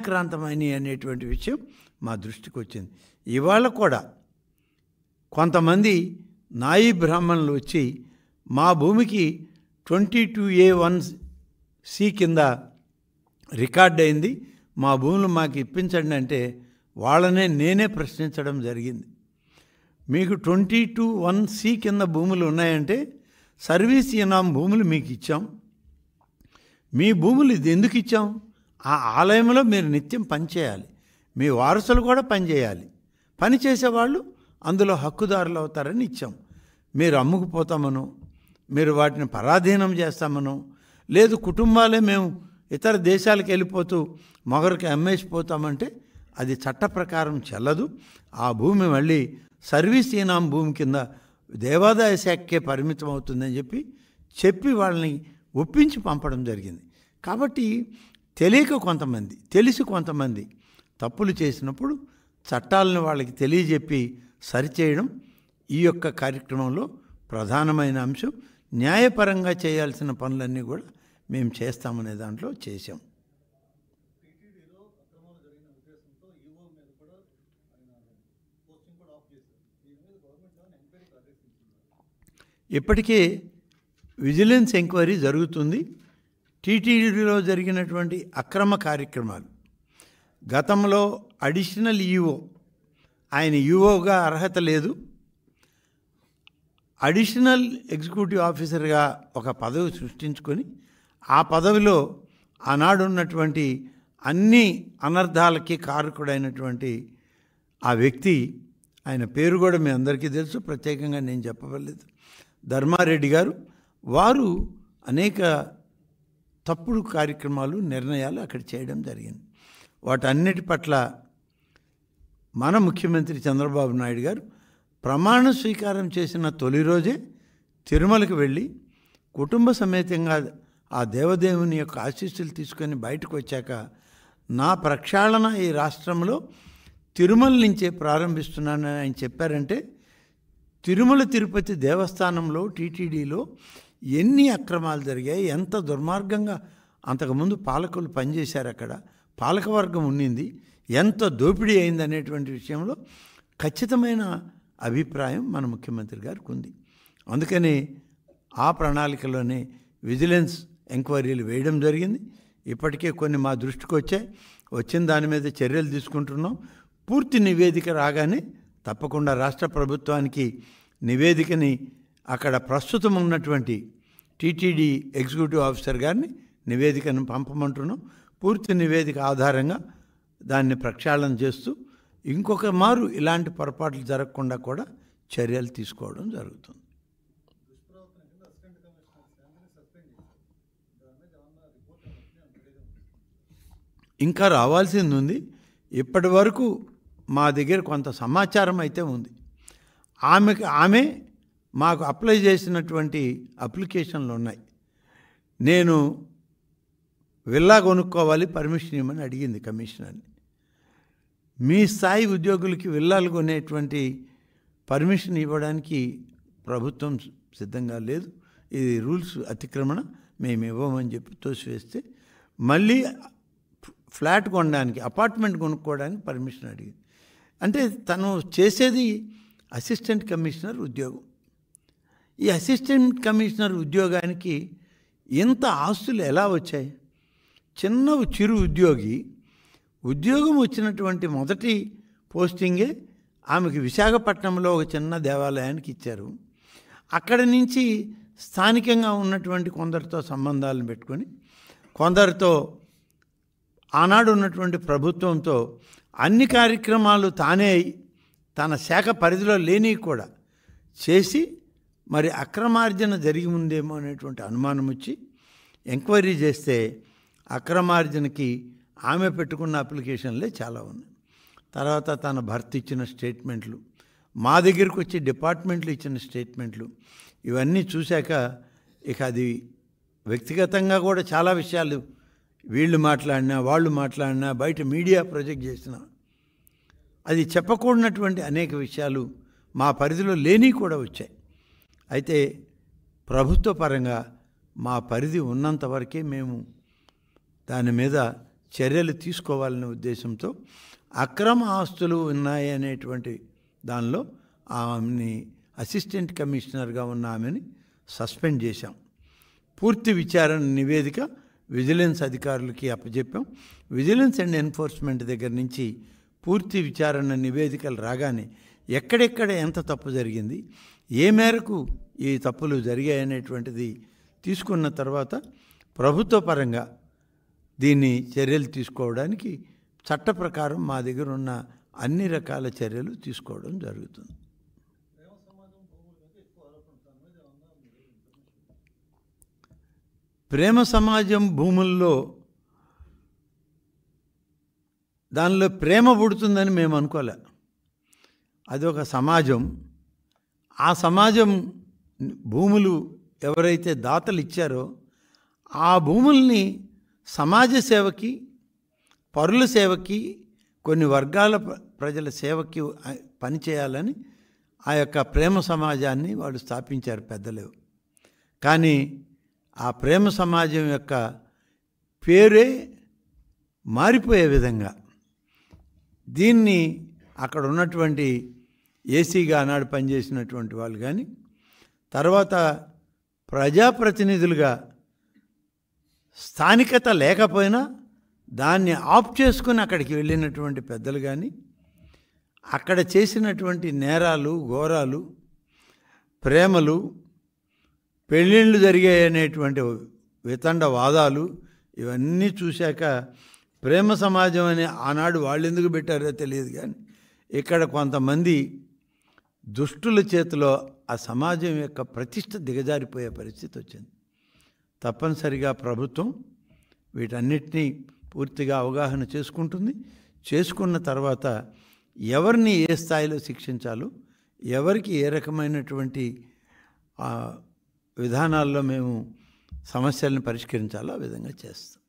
అన్యాక్రాంతమైనవి అనేటువంటి విషయం మా దృష్టికి వచ్చింది. ఇవాళ కూడా కొంతమంది నాయి బ్రాహ్మణులు వచ్చి మా భూమికి 22A1C కింద రికార్డ్ అయింది, మా భూములు మాకు ఇప్పించండి అంటే వాళ్ళనే నేనే ప్రశ్నించడం జరిగింది. మీకు 22(1)C కింద భూములు ఉన్నాయంటే సర్వీస్ ఇనాం భూములు మీకు ఇచ్చాం. మీ భూములు ఇది ఎందుకు ఇచ్చాం? ఆ ఆలయంలో మీరు నిత్యం పనిచేయాలి, మీ వారసులు కూడా పనిచేయాలి, పని చేసేవాళ్ళు అందులో హక్కుదారులు అవుతారని ఇచ్చాం. మీరు అమ్ముకుపోతామనో, మీరు వాటిని పరాధీనం చేస్తామనో, లేదు కుటుంబాలే మేము ఇతర దేశాలకు వెళ్ళిపోతూ మొగరికి అమ్మేసిపోతామంటే అది చట్ట ప్రకారం చెల్లదు. ఆ భూమి మళ్ళీ సర్వీస్ ఇనాం భూమి కింద దేవాదాయ శాఖకే పరిమితం అవుతుందని చెప్పి వాళ్ళని ఒప్పించి పంపడం జరిగింది. కాబట్టి తెలియక కొంతమంది, తెలిసి కొంతమంది తప్పులు చేసినప్పుడు చట్టాలను వాళ్ళకి తెలియజెప్పి సరిచేయడం ఈ యొక్క కార్యక్రమంలో ప్రధానమైన అంశం. న్యాయపరంగా చేయాల్సిన పనులన్నీ కూడా మేము చేస్తామనే దాంట్లో చేశాం. ఇప్పటికే విజిలెన్స్ ఎంక్వైరీ జరుగుతుంది. టీటీడీలో జరిగినటువంటి అక్రమ కార్యక్రమాలు, గతంలో అడిషనల్ ఈఓ, ఆయన ఈఓగా అర్హత లేదు, అడిషనల్ ఎగ్జిక్యూటివ్ ఆఫీసర్గా ఒక పదవి సృష్టించుకొని ఆ పదవిలో ఆనాడు ఉన్నటువంటి అన్ని అనర్థాలకి కారకుడైనటువంటి ఆ వ్యక్తి, ఆయన పేరు కూడా మీ అందరికీ తెలుసు, ప్రత్యేకంగా నేను చెప్పవలేదు, ధర్మారెడ్డి గారు. వారు అనేక తప్పుడు కార్యక్రమాలు, నిర్ణయాలు అక్కడ చేయడం జరిగింది. వాటన్నిటి పట్ల మన ముఖ్యమంత్రి చంద్రబాబు నాయుడు గారు ప్రమాణ స్వీకారం చేసిన తొలి రోజే తిరుమలకు వెళ్ళి కుటుంబ సమేతంగా ఆ దేవదేవుని యొక్క ఆశీస్సులు తీసుకొని బయటకు వచ్చాక, నా ప్రక్షాళన ఈ రాష్ట్రంలో తిరుమల నుంచే ప్రారంభిస్తున్నానని ఆయన చెప్పారంటే, తిరుమల తిరుపతి దేవస్థానంలో టీటీడీలో ఎన్ని అక్రమాలు జరిగాయి, ఎంత దుర్మార్గంగా అంతకుముందు పాలకులు పనిచేశారు, అక్కడ పాలకవర్గం ఉండింది, ఎంత దోపిడీ అయింది అనేటువంటి విషయంలో ఖచ్చితమైన అభిప్రాయం మన ముఖ్యమంత్రి గారికి ఉంది. అందుకని ఆ ప్రణాళికలోనే విజిలెన్స్ ఎంక్వైరీలు వేయడం జరిగింది. ఇప్పటికే కొన్ని మా దృష్టికి వచ్చాయి, వచ్చిన దాని మీద చర్యలు తీసుకుంటున్నాం. పూర్తి నివేదిక రాగానే తప్పకుండా రాష్ట్ర ప్రభుత్వానికి నివేదికని అక్కడ ప్రస్తుతం ఉన్నటువంటి టీటీడీ ఎగ్జిక్యూటివ్ ఆఫీసర్ గారిని నివేదికను పంపమంటున్నాం. పూర్తి నివేదిక ఆధారంగా దాన్ని ప్రక్షాళన చేస్తూ ఇంకొక మారు ఇలాంటి పొరపాట్లు జరగకుండా కూడా చర్యలు తీసుకోవడం జరుగుతుంది. ఇంకా రావాల్సింది ఉంది. ఇప్పటి వరకు మా దగ్గర కొంత సమాచారం అయితే ఉంది. ఆమె మాకు అప్లై చేసినటువంటి అప్లికేషన్లు ఉన్నాయి. నేను విల్లా కొనుక్కోవాలి, పర్మిషన్ ఇవ్వమని అడిగింది కమిషనర్ని. మీ స్థాయి ఉద్యోగులకి విల్లాలు కొనేటువంటి పర్మిషన్ ఇవ్వడానికి ప్రభుత్వం సిద్ధంగా లేదు, ఇది రూల్స్ అతిక్రమణ, మేము ఇవ్వమని చెప్పి తోసివేస్తే మళ్ళీ ఫ్లాట్ కొనడానికి, అపార్ట్మెంట్ కొనుక్కోవడానికి పర్మిషన్ అడిగింది. అంటే తను చేసేది అసిస్టెంట్ కమిషనర్ ఉద్యోగం. ఈ అసిస్టెంట్ కమిషనర్ ఉద్యోగానికి ఇంత ఆస్తులు ఎలా వచ్చాయి? చిన్న చిరు ఉద్యోగం వచ్చినటువంటి మొదటి పోస్టింగే ఆమెకి విశాఖపట్నంలో ఒక చిన్న దేవాలయానికి ఇచ్చారు. అక్కడి నుంచి స్థానికంగా ఉన్నటువంటి కొందరితో సంబంధాలను పెట్టుకొని, కొందరితో ఆనాడు ఉన్నటువంటి ప్రభుత్వంతో అన్ని కార్యక్రమాలు తానే తన శాఖ పరిధిలో లేని కూడా చేసి మరి అక్రమార్జన జరిగి ఉందేమో అనేటువంటి అనుమానం వచ్చి ఎంక్వైరీ చేస్తే అక్రమార్జనకి ఆమె పెట్టుకున్న అప్లికేషన్లే చాలా ఉన్నాయి. తర్వాత తన భర్త ఇచ్చిన స్టేట్మెంట్లు, మా దగ్గరికి వచ్చి డిపార్ట్మెంట్లు ఇచ్చిన స్టేట్మెంట్లు, ఇవన్నీ చూశాక ఇక అది వ్యక్తిగతంగా కూడా చాలా విషయాలు వీళ్ళు మాట్లాడినా, వాళ్ళు మాట్లాడినా, బయట మీడియా ప్రొజెక్ట్ చేసినా అది చెప్పకూడనటువంటి అనేక విషయాలు మా పరిధిలో లేని కూడా వచ్చాయి. అయితే ప్రభుత్వ పరంగా మా పరిధి ఉన్నంత వరకే మేము దాని మీద చర్యలు తీసుకోవాలనే ఉద్దేశంతో అక్రమ ఆస్తులు ఉన్నాయి అనేటువంటి దానిలో ఆమెని అసిస్టెంట్ కమిషనర్గా ఉన్న ఆమెని సస్పెండ్ చేశాం. పూర్తి విచారణ నివేదిక విజిలెన్స్ అధికారులకి అప్పచెప్పాం. విజిలెన్స్ అండ్ ఎన్ఫోర్స్మెంట్ దగ్గర నుంచి పూర్తి విచారణ నివేదికలు రాగానే ఎక్కడెక్కడ ఎంత తప్పు జరిగింది, ఏ మేరకు ఈ తప్పులు జరిగాయనేటువంటిది తీసుకున్న తర్వాత ప్రభుత్వ పరంగా దీన్ని చర్యలు తీసుకోవడానికి చట్ట ప్రకారం మా దగ్గర ఉన్న అన్ని రకాల చర్యలు తీసుకోవడం జరుగుతుంది. ప్రేమ సమాజం భూముల్లో దానిలో ప్రేమ పుడుతుందని మేము అనుకోలే. అది ఒక సమాజం. ఆ సమాజం భూములు ఎవరైతే దాతలు ఇచ్చారో ఆ భూముల్ని సమాజ సేవకి, పరుల సేవకి, కొన్ని వర్గాల ప్రజల సేవకి పనిచేయాలని ఆ యొక్క ప్రేమ సమాజాన్ని వాళ్ళు స్థాపించారు పెద్దలు. కానీ ఆ ప్రేమ సమాజం యొక్క పేరే మారిపోయే విధంగా దీన్ని అక్కడ ఉన్నటువంటి ఏసీగా ఆనాడు పనిచేసినటువంటి వాళ్ళు కానీ, తర్వాత ప్రజాప్రతినిధులుగా స్థానికత లేకపోయినా దాన్ని ఆప్ చేసుకుని అక్కడికి వెళ్ళినటువంటి పెద్దలు కానీ, అక్కడ చేసినటువంటి నేరాలు, ఘోరాలు, ప్రేమలు, పెళ్ళిళ్ళు జరిగాయనేటువంటి వితండ వాదాలు ఇవన్నీ చూశాక ప్రేమ సమాజం అని ఆనాడు వాళ్ళు ఎందుకు పెట్టారో తెలియదు, కానీ ఇక్కడ కొంతమంది దుష్టుల చేతిలో ఆ సమాజం యొక్క ప్రతిష్ట దిగజారిపోయే పరిస్థితి వచ్చింది. తప్పనిసరిగా ప్రభుత్వం వీటన్నిటినీ పూర్తిగా అవగాహన చేసుకుంటుంది. చేసుకున్న తర్వాత ఎవరిని ఏ స్థాయిలో శిక్షించాలో, ఎవరికి ఏ రకమైనటువంటి విధానాల్లో మేము సమస్యలను పరిష్కరించాలో ఆ విధంగా చేస్తాం.